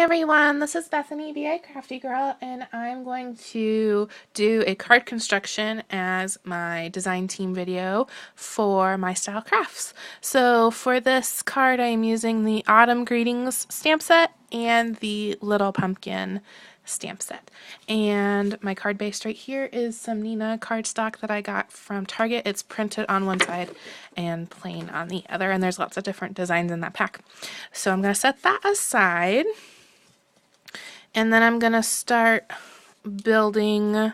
Hey everyone, this is Bethany BA Crafty Girl, and I'm going to do a card construction as my design team video for My Style Crafts. So for this card I am using the Autumn Greetings stamp set and the Little Pumpkin stamp set. And my card base right here is some Nina cardstock that I got from Target. It's printed on one side and plain on the other, and there's lots of different designs in that pack. So I'm going to set that aside. And then I'm going to start building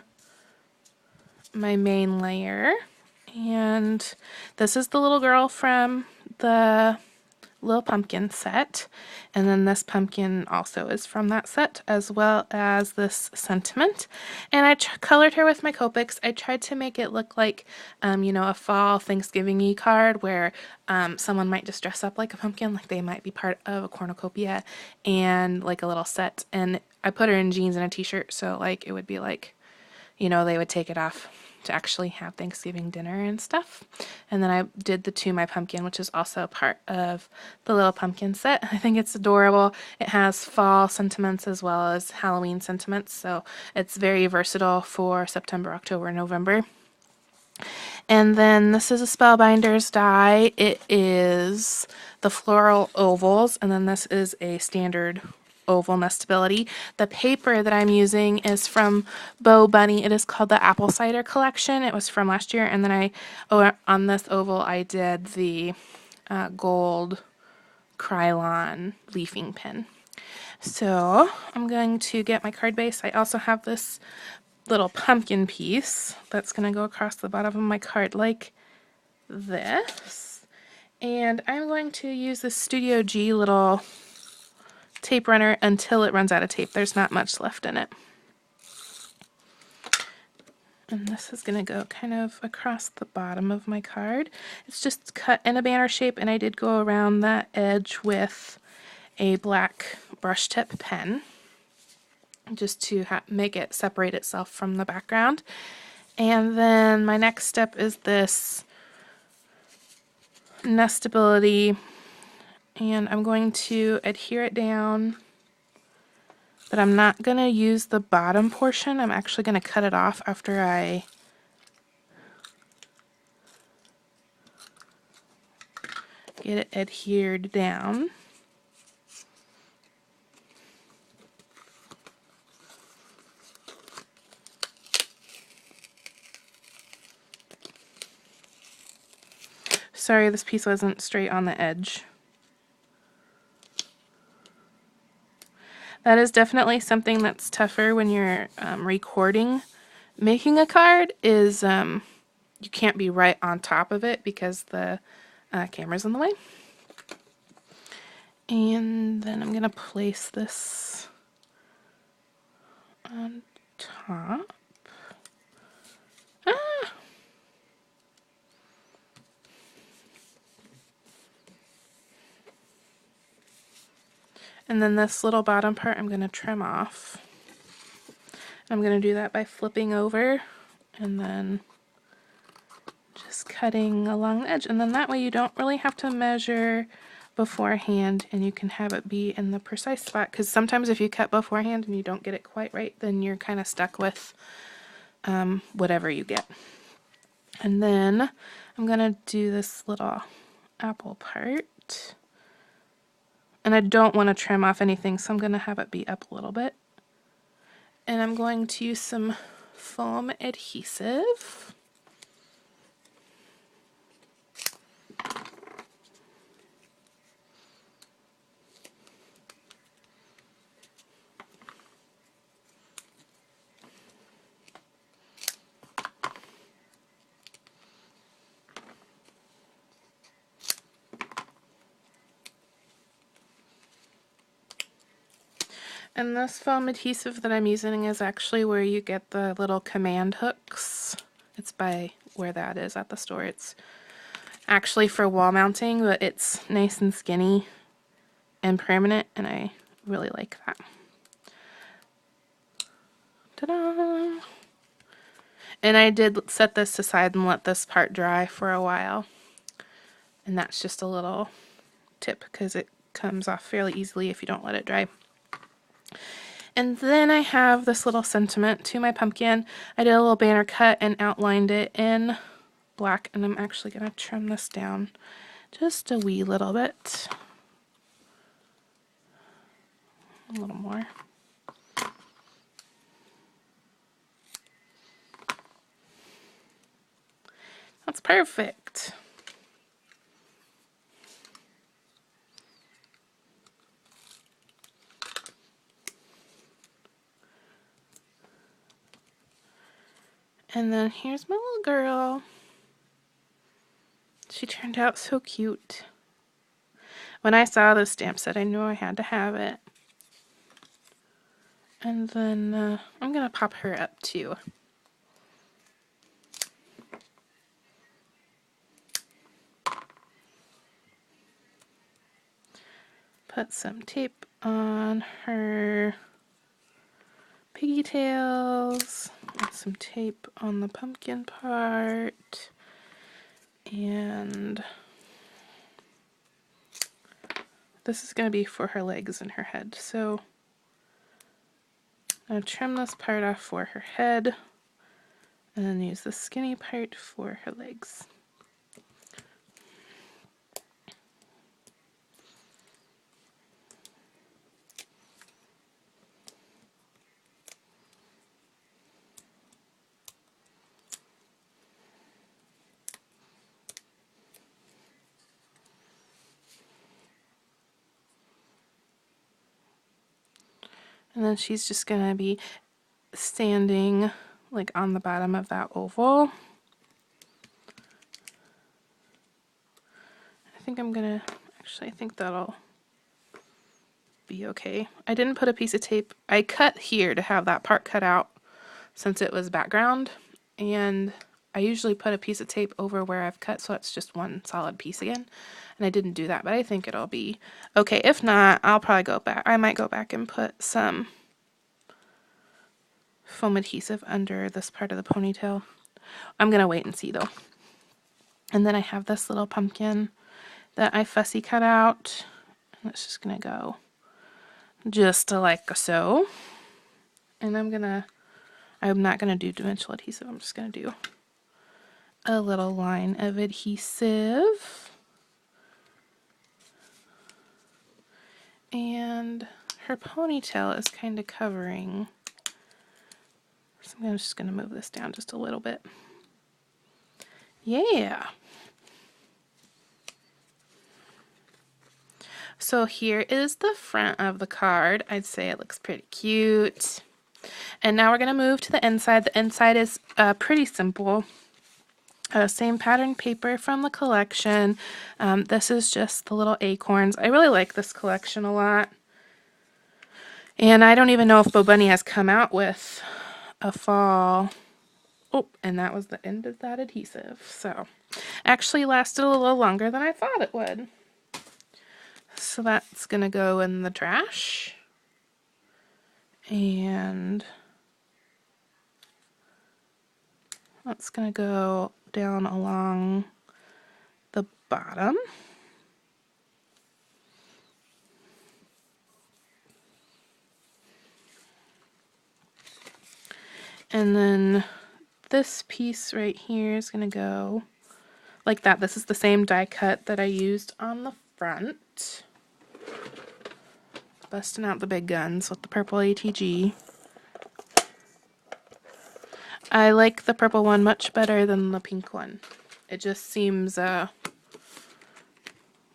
my main layer. And this is the little girl from the Little Pumpkin set. And then this pumpkin also is from that set, as well as this sentiment. And I colored her with my Copics. I tried to make it look like, a fall Thanksgiving-y card where someone might just dress up like a pumpkin, like they might be part of a cornucopia and like a little set. And I put her in jeans and a t-shirt, so like it would be like, they would take it off to actually have Thanksgiving dinner and stuff. And then I did the To My Pumpkin, which is also part of the Little Pumpkin set. I think it's adorable. It has fall sentiments as well as Halloween sentiments, so it's very versatile for September, October, November. And then this is a Spellbinders die. It is the floral ovals, and then this is a standard oval nestability. The paper that I'm using is from Bo Bunny. It is called the Apple Cider Collection. It was from last year, and then on this oval I did the gold Krylon leafing pin. So I'm going to get my card base. I also have this little pumpkin piece that's going to go across the bottom of my card like this. And I'm going to use this Studio G little tape runner until it runs out of tape. There's not much left in it. And this is going to go kind of across the bottom of my card. It's just cut in a banner shape, and I did go around that edge with a black brush tip pen just to make it separate itself from the background. And then my next step is this nestability, and I'm going to adhere it down, but I'm not going to use the bottom portion. I'm actually going to cut it off after I get it adhered down. Sorry, this piece wasn't straight on the edge. That is definitely something that's tougher when you're recording. Making a card is, you can't be right on top of it because the camera's in the way. And then I'm going to place this on top. And then this little bottom part I'm going to trim off. I'm going to do that by flipping over and then just cutting along the edge. And then that way you don't really have to measure beforehand, and you can have it be in the precise spot. Because sometimes if you cut beforehand and you don't get it quite right, then you're kind of stuck with whatever you get. And then I'm going to do this little apple part. And I don't want to trim off anything, so I'm going to have it be up a little bit. And I'm going to use some foam adhesive. And this foam adhesive that I'm using is actually where you get the little command hooks. It's by where that is at the store. It's actually for wall mounting, but it's nice and skinny and permanent, and I really like that. Ta-da! And I did set this aside and let this part dry for a while. And that's just a little tip because it comes off fairly easily if you don't let it dry. And then I have this little sentiment to my pumpkin. I did a little banner cut and outlined it in black, and I'm actually going to trim this down just a wee little bit. A little more. That's perfect. And then here's my little girl. She turned out so cute. When I saw this stamp set, I knew I had to have it. And then I'm going to pop her up too. Put some tape on her piggy tails, and some tape on the pumpkin part, and this is going to be for her legs and her head. So I'm going to trim this part off for her head, and then use the skinny part for her legs. And then she's just going to be standing like on the bottom of that oval. I think I'm going to, actually I think that'll be okay. I didn't put a piece of tape. I cut here to have that part cut out since it was background, and I usually put a piece of tape over where I've cut so it's just one solid piece again, and I didn't do that, but I think it'll be okay. If not, I'll probably go back. I might go back and put some foam adhesive under this part of the ponytail. I'm gonna wait and see though. And then I have this little pumpkin that I fussy cut out, and it's just gonna go just like so. And I'm not gonna do dimensional adhesive. I'm just gonna do a little line of adhesive. And her ponytail is kind of covering, so I'm just gonna move this down just a little bit. Yeah. So here is the front of the card. I'd say it looks pretty cute. And now we're going to move to the inside. The inside is pretty simple. Same pattern paper from the collection. This is just the little acorns. I really like this collection a lot. And I don't even know if Bo Bunny has come out with a fall. Oh, and that was the end of that adhesive. So actually lasted a little longer than I thought it would. So that's going to go in the trash. And that's going to go down along the bottom. And then this piece right here is going to go like that. This is the same die cut that I used on the front. Busting out the big guns with the purple ATG. I like the purple one much better than the pink one. It just seems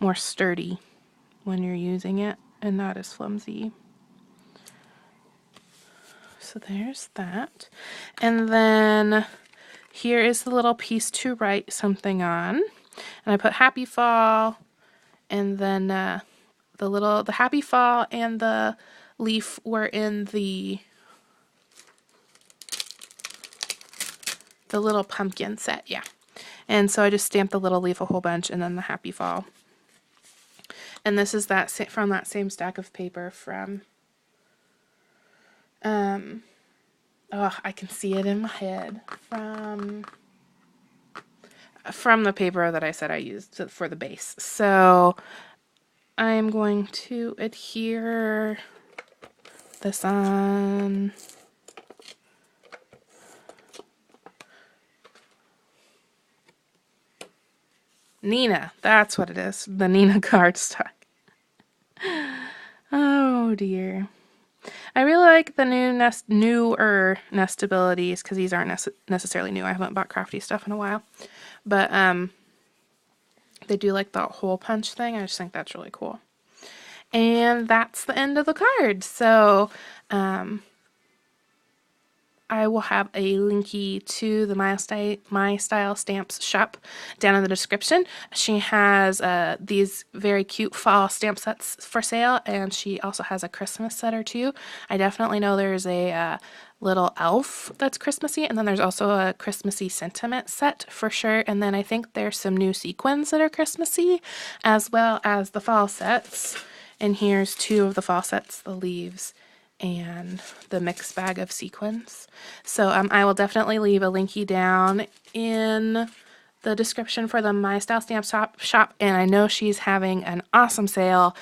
more sturdy when you're using it and not as flimsy. So there's that. And then here is the little piece to write something on. And I put Happy Fall, and then the Happy Fall and the leaf were in the little pumpkin set, yeah. And so I just stamped the little leaf a whole bunch, and then the Happy Fall. And this is from that same stack of paper from, oh, I can see it in my head, from the paper that I said I used for the base. So I'm going to adhere this on. Nina, that's what it is. The Nina cardstock. Oh dear. I really like the newer Nestabilities because these aren't necessarily new. I haven't bought Crafty stuff in a while. But they do like the hole punch thing. I just think that's really cool. And that's the end of the card. So I will have a linky to the My Style Stamps shop down in the description. She has these very cute fall stamp sets for sale, and she also has a Christmas set or two. I definitely know there's a little elf that's Christmassy, and then there's also a Christmassy sentiment set for sure, and then I think there's some new sequins that are Christmassy, as well as the fall sets. And here's two of the fall sets, the leaves and the mixed bag of sequins. So I will definitely leave a linky down in the description for the My Style Stamp shop, and I know she's having an awesome sale,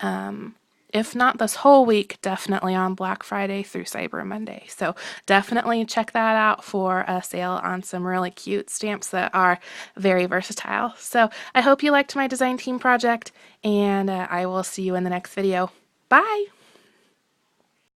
if not this whole week, definitely on Black Friday through Cyber Monday. So definitely check that out for a sale on some really cute stamps that are very versatile. So I hope you liked my design team project, and I will see you in the next video. Bye!